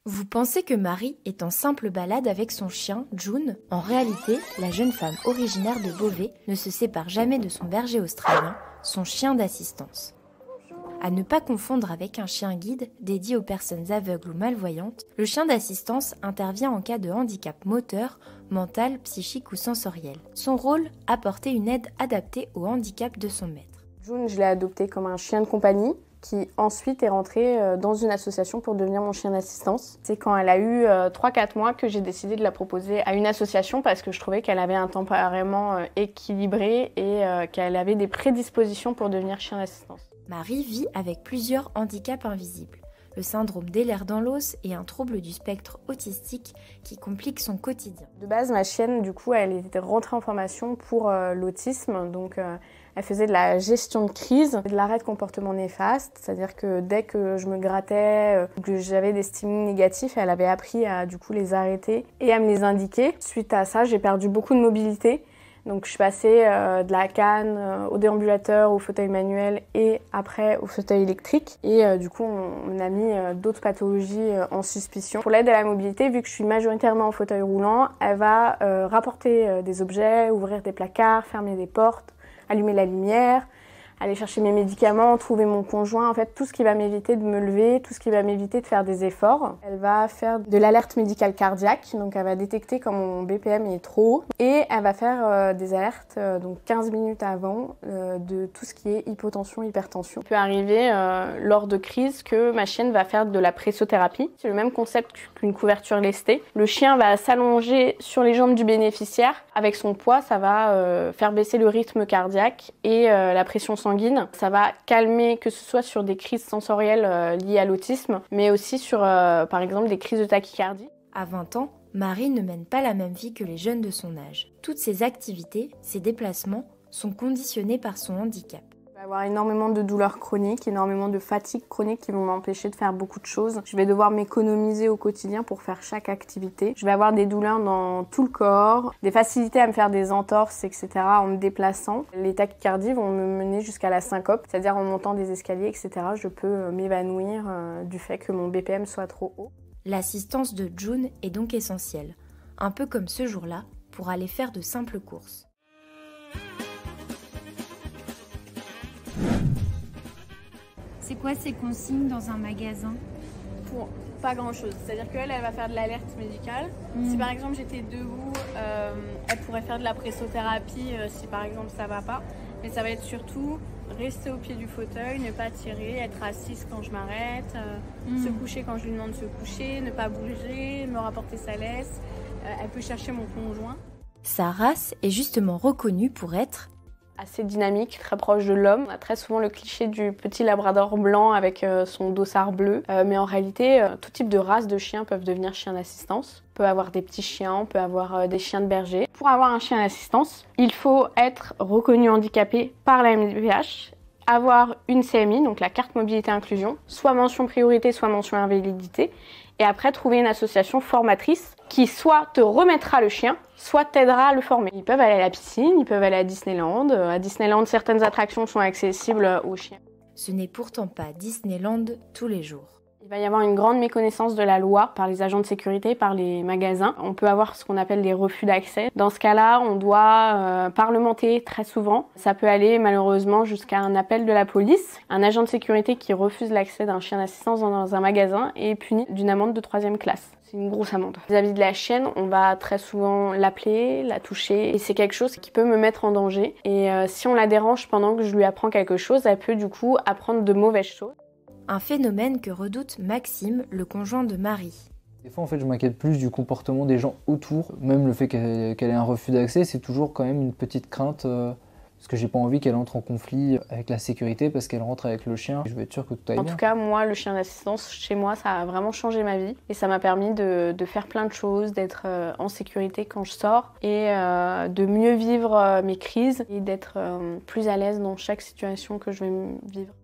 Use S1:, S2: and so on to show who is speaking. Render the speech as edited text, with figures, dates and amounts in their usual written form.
S1: Vous pensez que Marie est en simple balade avec son chien, June? En réalité, la jeune femme originaire de Beauvais ne se sépare jamais de son berger australien, son chien d'assistance. À ne pas confondre avec un chien guide dédié aux personnes aveugles ou malvoyantes, le chien d'assistance intervient en cas de handicap moteur, mental, psychique ou sensoriel. Son rôle, apporter une aide adaptée au handicap de son maître.
S2: June, je l'ai adopté comme un chien de compagnie qui ensuite est rentré dans une association pour devenir mon chien d'assistance. C'est quand elle a eu 3-4 mois que j'ai décidé de la proposer à une association parce que je trouvais qu'elle avait un tempérament équilibré et qu'elle avait des prédispositions pour devenir chien d'assistance.
S1: Marie vit avec plusieurs handicaps invisibles, le syndrome d'Ehlers-Danlos et un trouble du spectre autistique qui complique son quotidien.
S2: De base, ma chienne, du coup, elle était rentrée en formation pour l'autisme, donc elle faisait de la gestion de crise, de l'arrêt de comportement néfaste, c'est-à-dire que dès que je me grattais, que j'avais des stimuli négatifs, elle avait appris à du coup les arrêter et à me les indiquer. Suite à ça, j'ai perdu beaucoup de mobilité. Donc je suis passée de la canne au déambulateur, au fauteuil manuel et après au fauteuil électrique. Et du coup, on a mis d'autres pathologies en suspicion. Pour l'aide à la mobilité, vu que je suis majoritairement en fauteuil roulant, elle va rapporter des objets, ouvrir des placards, fermer des portes, allumer la lumière, aller chercher mes médicaments, trouver mon conjoint, en fait tout ce qui va m'éviter de me lever, tout ce qui va m'éviter de faire des efforts. Elle va faire de l'alerte médicale cardiaque, donc elle va détecter quand mon BPM est trop haut et elle va faire des alertes donc 15 minutes avant de tout ce qui est hypotension, hypertension. Il peut arriver lors de crise que ma chienne va faire de la pressothérapie. C'est le même concept qu'une couverture lestée. Le chien va s'allonger sur les jambes du bénéficiaire. Avec son poids, ça va faire baisser le rythme cardiaque et la pression sanguine. Ça va calmer, que ce soit sur des crises sensorielles liées à l'autisme, mais aussi sur, par exemple, des crises de tachycardie.
S1: À 20 ans, Marie ne mène pas la même vie que les jeunes de son âge. Toutes ses activités, ses déplacements, sont conditionnés par son handicap.
S2: Je vais avoir énormément de douleurs chroniques, énormément de fatigue chronique qui vont m'empêcher de faire beaucoup de choses. Je vais devoir m'économiser au quotidien pour faire chaque activité. Je vais avoir des douleurs dans tout le corps, des facilités à me faire des entorses, etc. en me déplaçant. Les tachycardies vont me mener jusqu'à la syncope, c'est-à-dire en montant des escaliers, etc. Je peux m'évanouir du fait que mon BPM soit trop haut.
S1: L'assistance de June est donc essentielle, un peu comme ce jour-là, pour aller faire de simples courses.
S3: C'est quoi ces consignes dans un magasin?
S2: Pour pas grand chose, c'est-à-dire qu'elle va faire de l'alerte médicale. Si par exemple j'étais debout, elle pourrait faire de la pressothérapie si par exemple ça va pas. Mais ça va être surtout rester au pied du fauteuil, ne pas tirer, être assise quand je m'arrête, se coucher quand je lui demande de se coucher, ne pas bouger, me rapporter sa laisse. Elle peut chercher mon conjoint.
S1: Sa race est justement reconnue pour être
S2: assez dynamique, très proche de l'homme. On a très souvent le cliché du petit labrador blanc avec son dossard bleu. Mais en réalité, tout type de race de chiens peuvent devenir chiens d'assistance. On peut avoir des petits chiens, on peut avoir des chiens de berger. Pour avoir un chien d'assistance, il faut être reconnu handicapé par la MDPH, avoir une CMI, donc la carte mobilité inclusion, soit mention priorité, soit mention invalidité, et après trouver une association formatrice qui soit te remettra le chien, soit t'aidera à le former. Ils peuvent aller à la piscine, ils peuvent aller à Disneyland. À Disneyland, certaines attractions sont accessibles aux chiens.
S1: Ce n'est pourtant pas Disneyland tous les jours.
S2: Il va y avoir une grande méconnaissance de la loi par les agents de sécurité, par les magasins. On peut avoir ce qu'on appelle des refus d'accès. Dans ce cas-là, on doit parlementer très souvent. Ça peut aller malheureusement jusqu'à un appel de la police. Un agent de sécurité qui refuse l'accès d'un chien d'assistance dans un magasin est puni d'une amende de 3e classe. C'est une grosse amende. Vis-à-vis de la chienne, on va très souvent l'appeler, la toucher, et c'est quelque chose qui peut me mettre en danger. Et si on la dérange pendant que je lui apprends quelque chose, elle peut du coup apprendre de mauvaises choses.
S1: Un phénomène que redoute Maxime, le conjoint de Marie.
S4: Des fois, en fait, je m'inquiète plus du comportement des gens autour. Même le fait qu'elle ait un refus d'accès, c'est toujours quand même une petite crainte. Parce que j'ai pas envie qu'elle entre en conflit avec la sécurité parce qu'elle rentre avec le chien. Je veux être sûr que tout aille bien.
S2: En tout cas, moi, le chien d'assistance, chez moi, ça a vraiment changé ma vie. Et ça m'a permis de faire plein de choses, d'être en sécurité quand je sors et de mieux vivre mes crises et d'être plus à l'aise dans chaque situation que je vais vivre.